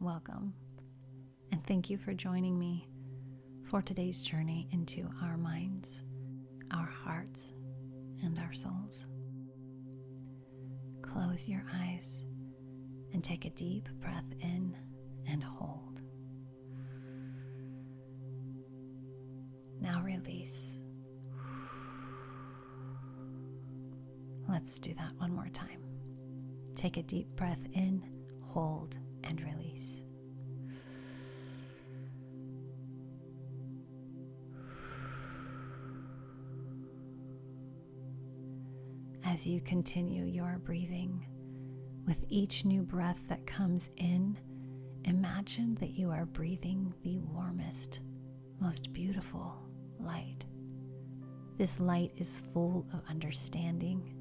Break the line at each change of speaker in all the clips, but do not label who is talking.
welcome. And thank you for joining me for today's journey into our minds, our hearts, and our souls. Close your eyes and take a deep breath in and hold. Now release. Let's do that one more time. Take a deep breath in, hold, and release. As you continue your breathing, with each new breath that comes in, imagine that you are breathing the warmest, most beautiful light. This light is full of understanding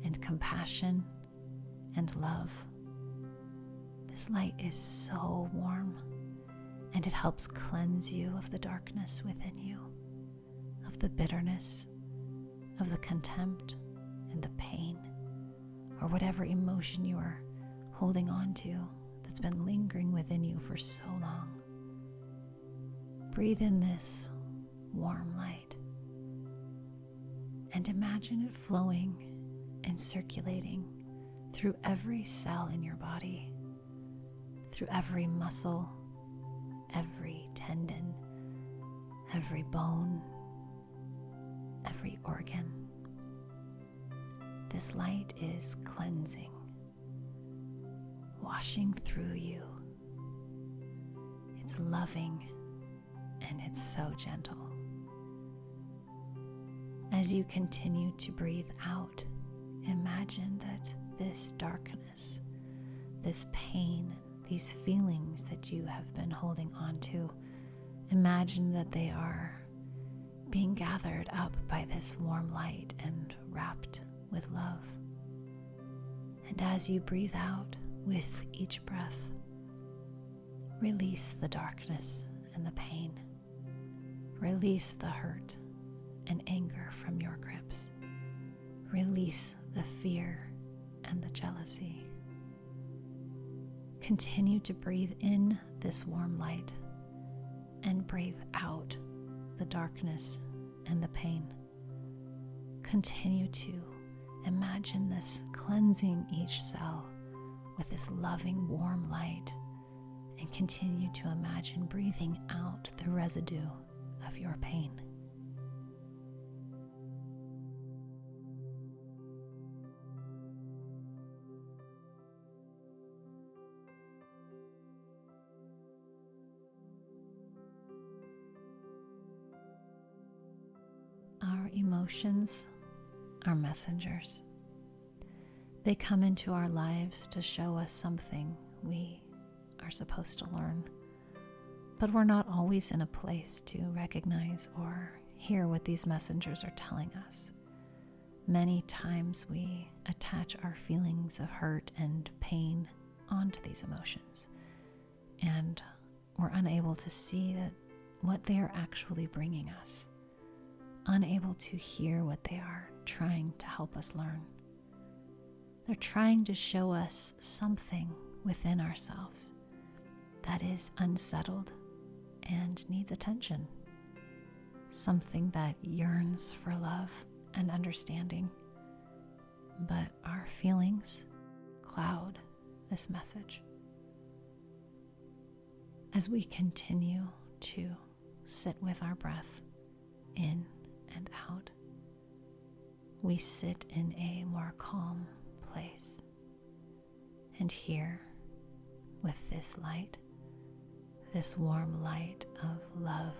and compassion and love. This light is so warm, and it helps cleanse you of the darkness within you, of the bitterness, of the contempt and the pain, or whatever emotion you are holding on to that's been lingering within you for so long. Breathe in this warm light and imagine it flowing and circulating through every cell in your body, through every muscle, every tendon, every bone, every organ. This light is cleansing, washing through you. It's loving and it's so gentle. As you continue to breathe out, imagine that this darkness, this pain, these feelings that you have been holding on to, imagine that they are being gathered up by this warm light and wrapped with love. And as you breathe out with each breath, release the darkness and the pain. Release the hurt and anger from your grips. Release the fear and the jealousy. Continue to breathe in this warm light and breathe out the darkness and the pain. Continue to imagine this cleansing each cell with this loving, warm light, and continue to imagine breathing out the residue of your pain. Our emotions are messengers. They come into our lives to show us something we are supposed to learn, but we're not always in a place to recognize or hear what these messengers are telling us. Many times we attach our feelings of hurt and pain onto these emotions, and we're unable to see that what they are actually bringing us, unable to hear what they are trying to help us learn. They're trying to show us something within ourselves that is unsettled and needs attention, something that yearns for love and understanding, but our feelings cloud this message. As we continue to sit with our breath in and out, we sit in a more calm place. And here, with this light, this warm light of love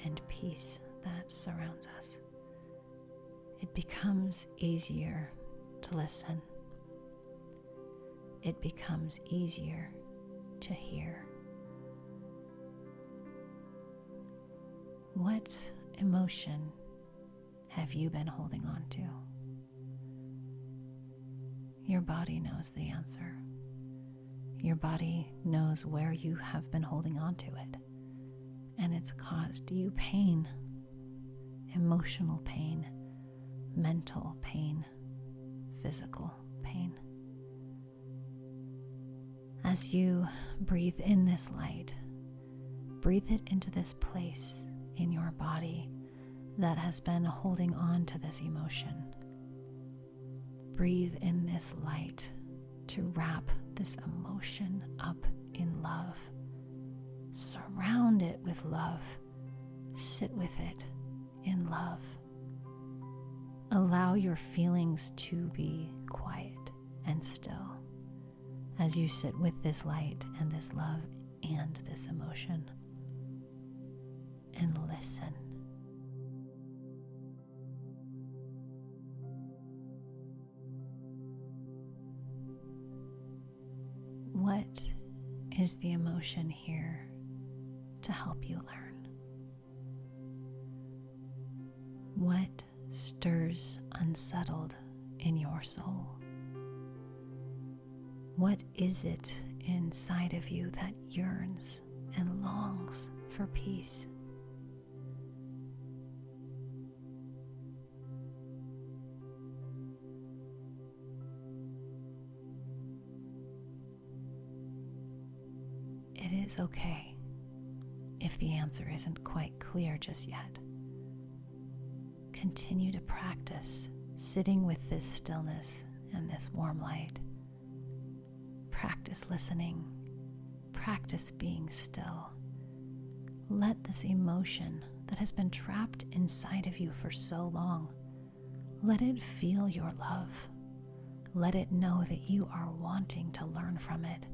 and peace that surrounds us, it becomes easier to listen. It becomes easier to hear. What emotion have you been holding on to? Your body knows the answer. Your body knows where you have been holding on to it, and it's caused you pain, emotional pain, mental pain, physical pain. As you breathe in this light, breathe it into this place in your body that has been holding on to this emotion. Breathe in this light to wrap this emotion up in love. Surround it with love. Sit with it in love. Allow your feelings to be quiet and still as you sit with this light and this love and this emotion. And listen. What is the emotion here to help you learn? What stirs unsettled in your soul? What is it inside of you that yearns and longs for peace? It is okay if the answer isn't quite clear just yet. Continue to practice sitting with this stillness and this warm light. Practice listening. Practice being still. Let this emotion that has been trapped inside of you for so long, let it feel your love. Let it know that you are wanting to learn from it.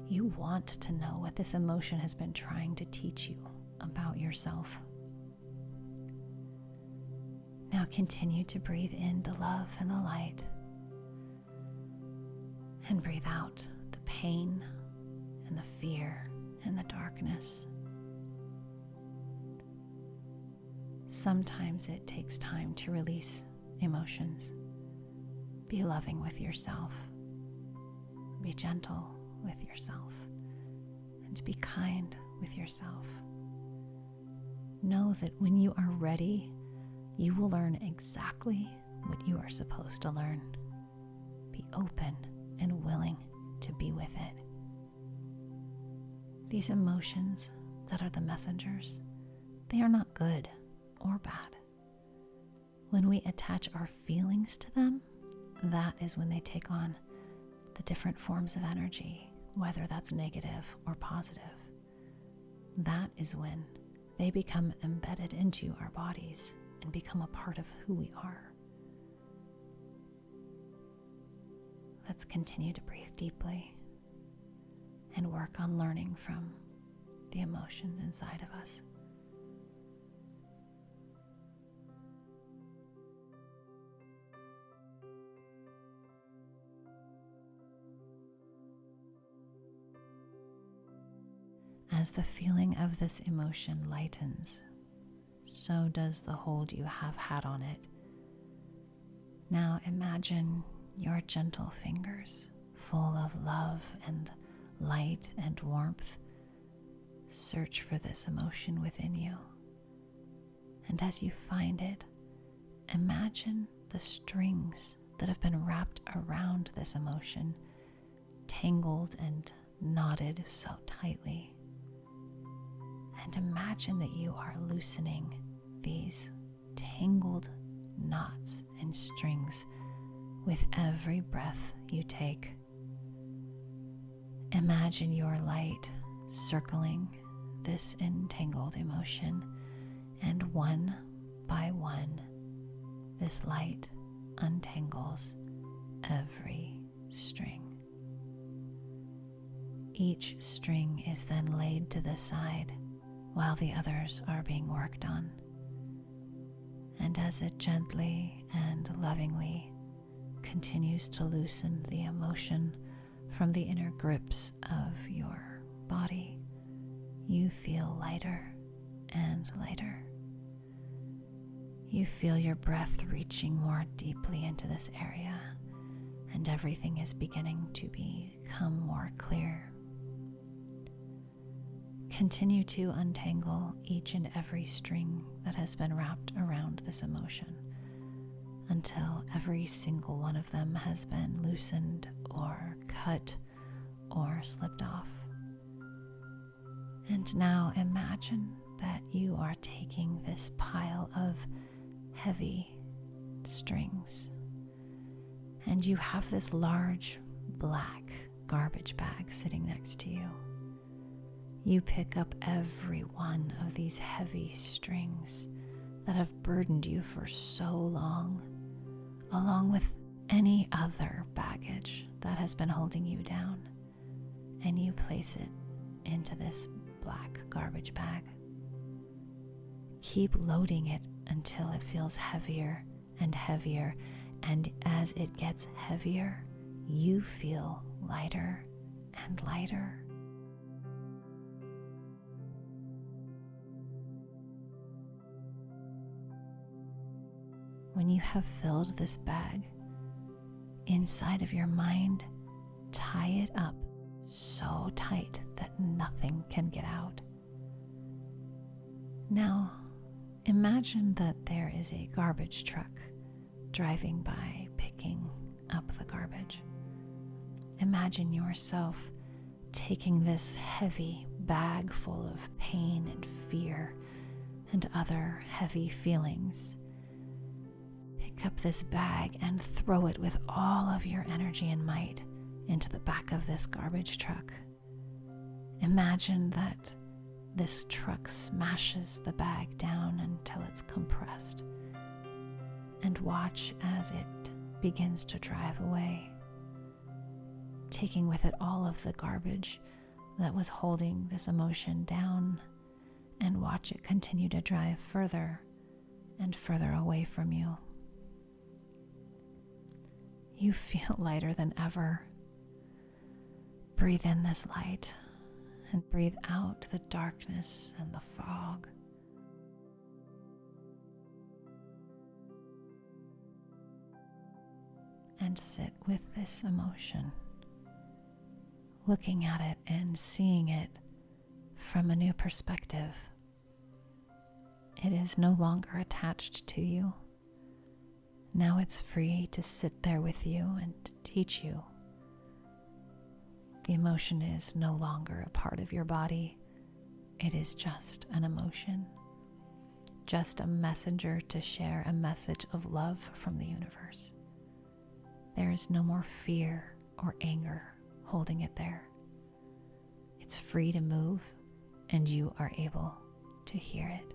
You want to know what this emotion has been trying to teach you about yourself. Now continue to breathe in the love and the light, and breathe out the pain and the fear and the darkness. Sometimes it takes time to release emotions. Be loving with yourself. Be gentle with yourself. And be kind with yourself. Know that when you are ready, you will learn exactly what you are supposed to learn. Be open and willing to be with it. These emotions that are the messengers, they are not good or bad. When we attach our feelings to them, that is when they take on the different forms of energy, whether that's negative or positive. That is when they become embedded into our bodies and become a part of who we are. Let's continue to breathe deeply and work on learning from the emotions inside of us. As the feeling of this emotion lightens, so does the hold you have had on it. Now imagine your gentle fingers full of love and light and warmth. Search for this emotion within you. And as you find it, imagine the strings that have been wrapped around this emotion, tangled and knotted so tightly. And imagine that you are loosening these tangled knots and strings with every breath you take. Imagine your light circling this entangled emotion, and one by one, this light untangles every string. Each string is then laid to the side while the others are being worked on. And as it gently and lovingly continues to loosen the emotion from the inner grips of your body, you feel lighter and lighter. You feel your breath reaching more deeply into this area, and everything is beginning to become more clear. Continue to untangle each and every string that has been wrapped around this emotion until every single one of them has been loosened or cut or slipped off. And now imagine that you are taking this pile of heavy strings, and you have this large black garbage bag sitting next to you. You pick up every one of these heavy strings that have burdened you for so long, along with any other baggage that has been holding you down, and you place it into this black garbage bag. Keep loading it until it feels heavier and heavier, and as it gets heavier, you feel lighter and lighter. When you have filled this bag, inside of your mind, tie it up so tight that nothing can get out. Now, imagine that there is a garbage truck driving by, picking up the garbage. Imagine yourself taking this heavy bag full of pain and fear and other heavy feelings. Pick up this bag and throw it with all of your energy and might into the back of this garbage truck. Imagine that this truck smashes the bag down until it's compressed, and watch as it begins to drive away, taking with it all of the garbage that was holding this emotion down, and watch it continue to drive further and further away from you. You feel lighter than ever. Breathe in this light and breathe out the darkness and the fog. And sit with this emotion, looking at it and seeing it from a new perspective. It is no longer attached to you. Now it's free to sit there with you and teach you. The emotion is no longer a part of your body. It is just an emotion, just a messenger to share a message of love from the universe. There is no more fear or anger holding it there. It's free to move, and you are able to hear it.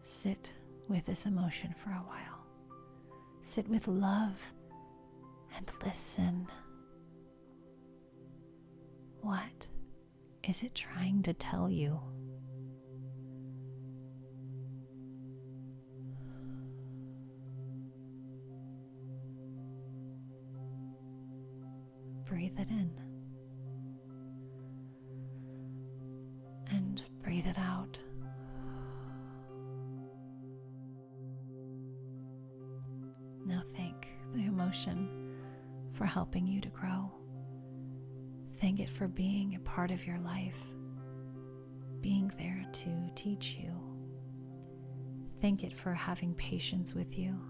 Sit with this emotion for a while. Sit with love and listen. What is it trying to tell you? Breathe it in and breathe it out. Now thank the emotion for helping you to grow. Thank it for being a part of your life, being there to teach you. Thank it for having patience with you,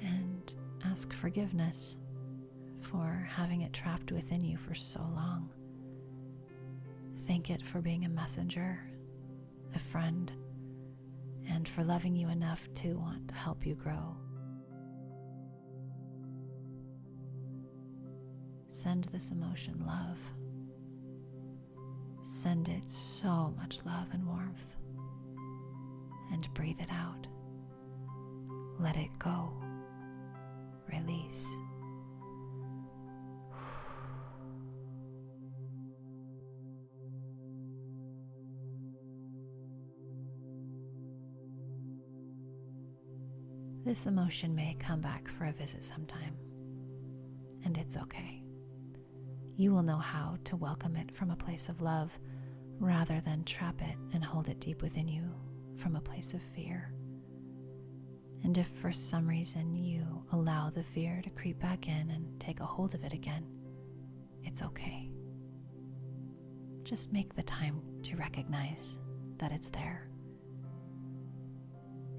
and ask forgiveness for having it trapped within you for so long. Thank it for being a messenger, a friend, and for loving you enough to want to help you grow. Send this emotion love. Send it so much love and warmth. And breathe it out. Let it go. Release. This emotion may come back for a visit sometime, and it's okay. You will know how to welcome it from a place of love rather than trap it and hold it deep within you from a place of fear. And if for some reason you allow the fear to creep back in and take a hold of it again, it's okay. Just make the time to recognize that it's there.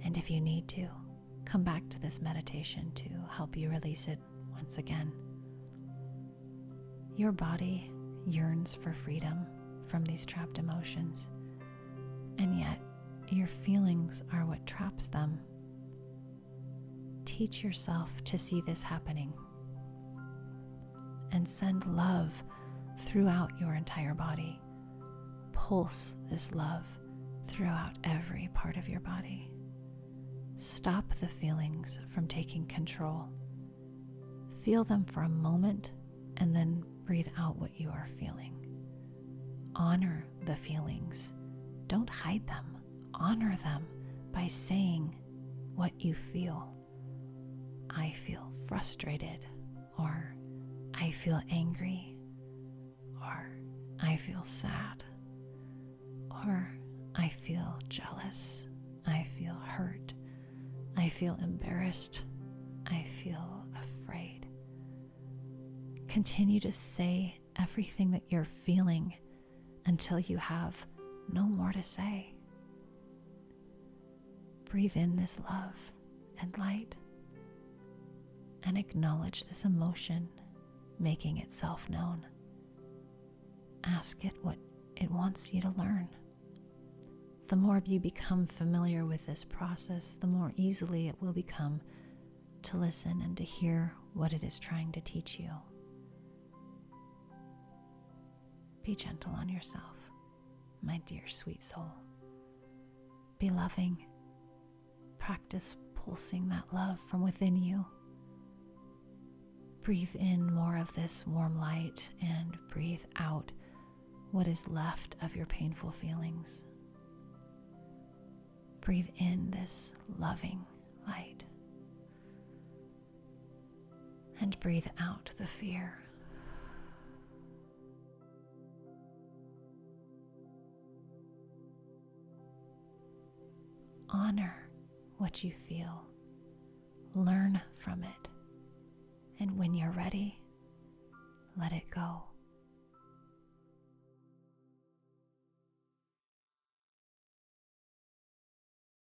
And if you need to, come back to this meditation to help you release it once again. Your body yearns for freedom from these trapped emotions, and yet your feelings are what traps them. Teach yourself to see this happening and send love throughout your entire body. Pulse this love throughout every part of your body. Stop the feelings from taking control. Feel them for a moment and then breathe out what you are feeling. Honor the feelings. Don't hide them. Honor them by saying what you feel. I feel frustrated, or I feel angry, or I feel sad, or I feel jealous, I feel hurt, I feel embarrassed, I feel afraid. Continue to say everything that you're feeling until you have no more to say. Breathe in this love and light and acknowledge this emotion making itself known. Ask it what it wants you to learn. The more you become familiar with this process, the more easily it will become to listen and to hear what it is trying to teach you. Be gentle on yourself, my dear sweet soul. Be loving. Practice pulsing that love from within you. Breathe in more of this warm light and breathe out what is left of your painful feelings. Breathe in this loving light and breathe out the fear. Honor what you feel. Learn from it. And when you're ready, let it go.